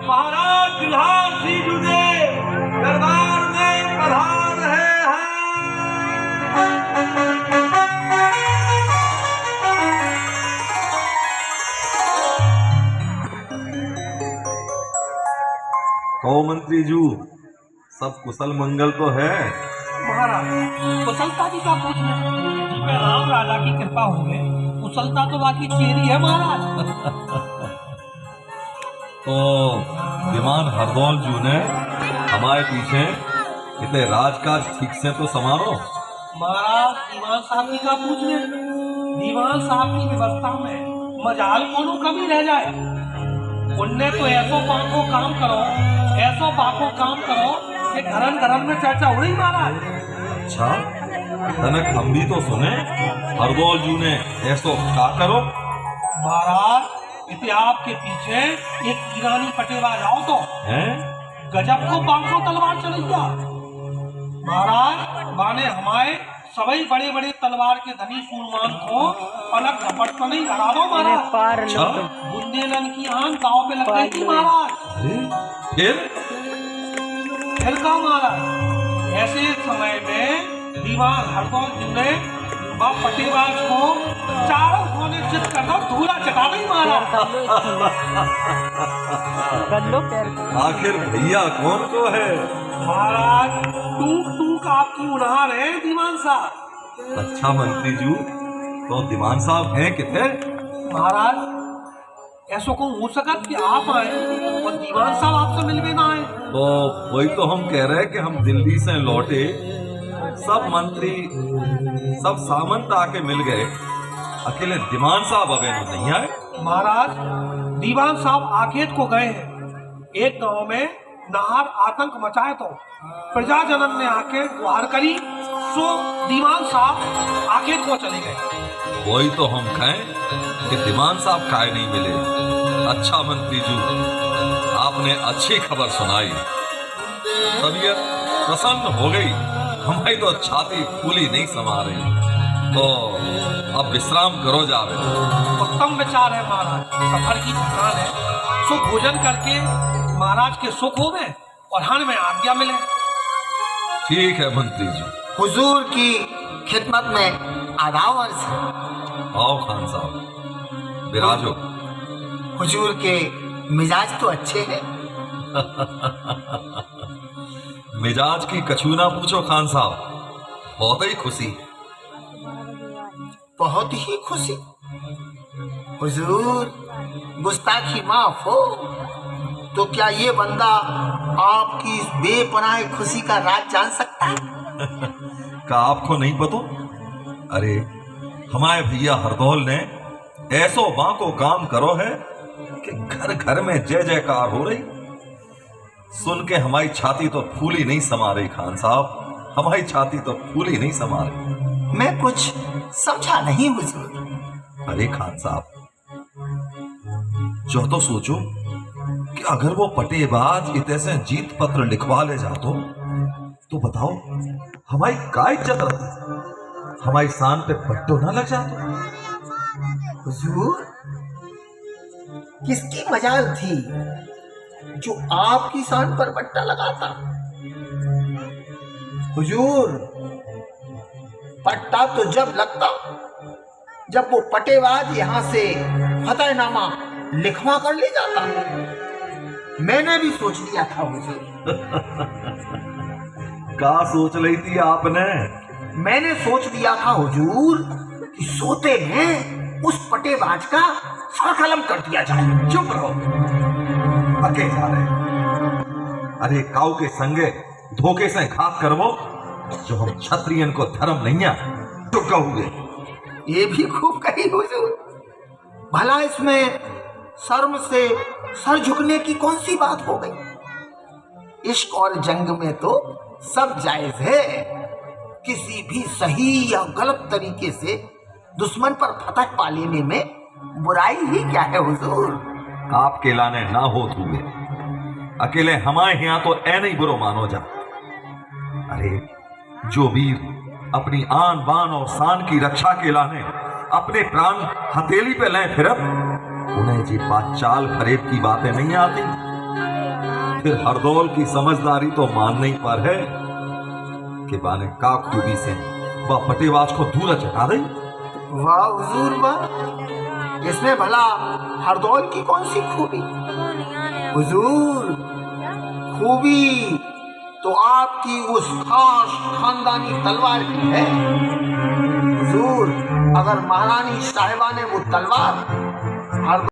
महाराज जुल्हार सिंह जुदे दरबार में पधार रहे हैं। ओ मंत्री जू, सब कुशल मंगल तो है? महाराज कुशलता की क्या पूछना, जी पे राम राजा की कृपा हो गई, कुशलता तो बाकी तेरी है महाराज। तो दीवान हरदौल जू ने हमारे पीछे इतने राजकाज ठीक से तो संभालो। महाराज दीवान साहब की क्या पूछने, दीवान साहब की व्यवस्था में मजाल कोनो कमी रह जाए। उनने तो ऐसो पाको काम करो, ऐसो पाको काम करो कि घरन घरन में चर्चा हो रही महाराज। अच्छा, तनक हम भी तो सुने हरदौल जू ने ऐसो क्या करो। महाराज इतिहास के पीछे एक ईरानी पटेवा जाओ तो हैं? गजब को बांको तलवार चलैया। महाराज माने हमारे सभी बड़े बड़े तलवार के धनी सूरमान को पलक झपट तो नहीं हरा दो महाराज। अच्छा, बुंदेलन की आन दाव पे लग गई थी महाराज। अरे फिर का महाराज ऐसे समय में दीवान हरदौल जी ने पटेवाज को चारों कोने चित कर दो, धूला चटा नहीं महाराज। आखिर भैया कौन को है? महाराज टूक टूक आपकी उड़ान है दीवान साहब। अच्छा मंत्री जू, तो दीवान साहब हैं कितने? महाराज ऐसा को हो सकत कि आप आए और दीवान साहब आपसे मिलवे ना आए। तो वही तो हम कह रहे हैं कि हम दिल्ली से लौटे, सब मंत्री सब सामंत आके मिल गए, अकेले दीवान साहब अबे नहीं आए। महाराज दीवान साहब आकेत को गए हैं। एक गांव में नहार आतंक मचाए तो प्रजाजनन ने आके गुहार करी, सो दीवान साहब आकेत को चले गए। वही तो हम कहें कि दीवान साहब काहे नहीं मिले। अच्छा मंत्री जी, आपने अच्छी खबर सुनाई, तबीयत प्रसन्न हो गई, हमारी तो छाती फूली नहीं समा रही। तो अब विश्राम करो जावे। उत्तम विचार है महाराज, सफर की थकान है, सो भोजन करके महाराज के सुख हो गए और हन में आज्ञा मिले। ठीक है मंत्री जी। हुजूर की खिदमत में आदाब अर्ज। आओ खान साहब, विराजो। हुजूर के मिजाज तो अच्छे हैं। मिजाज की कछू ना पूछो खान साहब, बहुत ही खुशी, बहुत ही खुशी। हुजूर गुस्ताखी माफ हो, तो क्या ये बंदा आपकी इस बेपनाह खुशी का राज जान सकता है? का आपको नहीं पता? अरे हमारे भैया हरदौल ने ऐसो बांको काम करो है कि घर घर में जय जयकार हो रही। सुन के हमारी छाती तो फूली नहीं समा रही खान साहब, हमारी छाती तो फूली नहीं समा रही। मैं कुछ समझा नहीं हुजूर। अरे खान साहब, जो तो सोचो कि अगर वो पटेबाज इतने से जीत पत्र लिखवा ले जातो तो बताओ हमारी क्या इज्जत रहती, हमारी शान पे पट्टो ना लग जातो। हुजूर किसकी मजाल थी जो आपकी शान पर पट्टा लगाता? हुजूर पट्टा तो जब लगता जब वो पटेबाज यहां से फतहनामा लिखवा कर ले जाता। मैंने भी सोच लिया था हुजूर। क्या सोच रही थी आपने? मैंने सोच लिया था हुजूर कि सोते में उस पटेबाज का सरकलम कर दिया जाए। चुप रहो, अके जा रहे। अरे काऊ के संगे धोखे से घात करवो, जो हम क्षत्रियन को धर्म नहीं है तो कहोगे। ये भी खूब कही हुजूर। भला इसमें शर्म से सर झुकने की कौन सी बात हो गई? इश्क और जंग में तो सब जायज है। किसी भी सही या गलत तरीके से दुश्मन पर फतह पा लेने में बुराई ही क्या है हुजूर? आपके लाने ना हो हुए, अकेले हमारे यहाँ तो ऐ नहीं बुरो मानो जा। अरे जो वीर अपनी आन बान और शान की रक्षा के लाने अपने प्राण हथेली पे लें फिरत, उन्हें जी बात चाल फरेब की बातें नहीं आती। फिर हरदौल की समझदारी तो मानने ही पर है कि बाने का खूबी से वह फटेबाज को दूर हटा दे। वाह हुजूर वाह, इसमें भला हरदौल की कौन सी खूबी? हुजूर, खूबी तो आपकी उस खास खानदानी तलवार की है। हुजूर, अगर महारानी साहिबा ने वो तलवार हरदौल